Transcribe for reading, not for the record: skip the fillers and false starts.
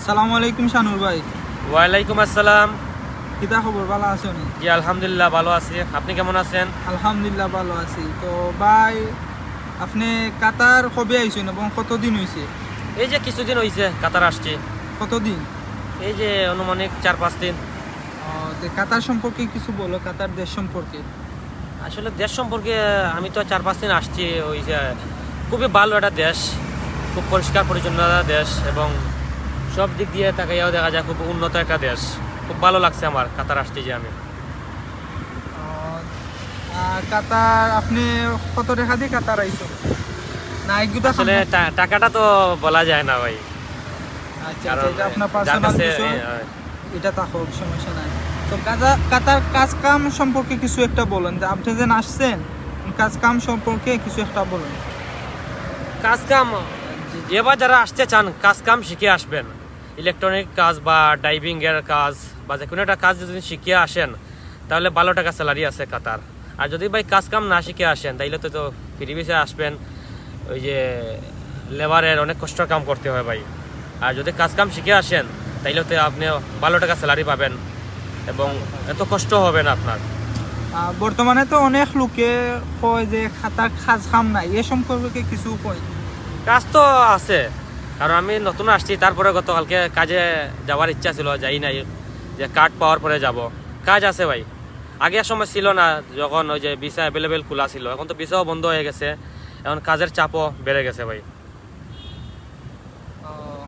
আসসালামু আলাইকুম শানুর ভাই। ওয়ালাইকুম আসসালাম। কিতা খবর, ভালো আছো নি? জি আলহামদুলিল্লাহ ভালো আছি, আপনি কেমন আছেন? আলহামদুলিল্লাহ ভালো আছি। তো ভাই, আপনি কাতার কবে আইছেন এবং কতদিন হয়েছে? এই যে কিছুদিন হয়েছে কাতার আসছি। কতদিন? এই যে আনুমানিক 4-5 দিন। তো কাতার সম্পর্কে কিছু বলো, কাতার দেশ সম্পর্কে। আসলে দেশ সম্পর্কে আমি তো 4-5 দিন আসছি। ওই যে খুবই ভালো একটা দেশ, খুব পরিষ্কার পরিচ্ছন্নতা দেশ এবং সব দিক দিয়ে তাকাইয়াও দেখা যায় খুব উন্নত একটা দেশ। খুব ভালো লাগছে আমার কাতার আসছি যে আমি। কাতার আপনি কত টাকা দিয়ে কাতার আইছো না এগুলা? আসলে টাকাটা তো বলা যায় না ভাই। আচ্ছা, কারণ এটা আপনার যার পার্সোনাল কাছে বিষয়, এটা তা হোক, সমস্যা নাই। তো কাতার কাজ কাম সম্পর্কে কিছু একটা বলেন, যে আপনি যে আসছেন কাজ কাম সম্পর্কে কিছু একটা বলেন। কাজ কাম এবার যারা আসতে চান কাজ কাম শিখে আসবেন। ইলেকট্রনিক কাজ বা ড্রাইভিং এর কাজ বা যে কোনো একটা কাজ যদি শিখে আসেন তাহলে ভালো টাকা স্যালারি আছে কাতার। আর যদি ভাই কাজ কাম না শিখে আসেন তাইলে তো ফ্রি বেসে আসবেন। ওই যে লেবারের অনেক কষ্টের কাম করতে হয় ভাই। আর যদি কাজ কাম শিখে আসেন তাইলে তো আপনি ভালো টাকা স্যালারি পাবেন এবং এত কষ্ট হবে না আপনার। বর্তমানে তো অনেক লোকে কয় যে খাতার কাজ কাম নাই, এ সম্পর্কে কিছু কয়। কাজ তো আছে, কারণ আমি নতুন আসছি। তারপরে গতকালকে কাজে যাওয়ার ইচ্ছা ছিল, যাই নাই। যে কার্ড পাওয়ার পরে যাব। কাজ আছে ভাই। আগে এক সময় ছিল না, যখন ওই যে ভিসা অ্যাভেলেবেল খোলা ছিল। এখন তো ভিসাও বন্ধ হয়ে গেছে, এখন কাজের চাপও বেড়ে গেছে ভাই।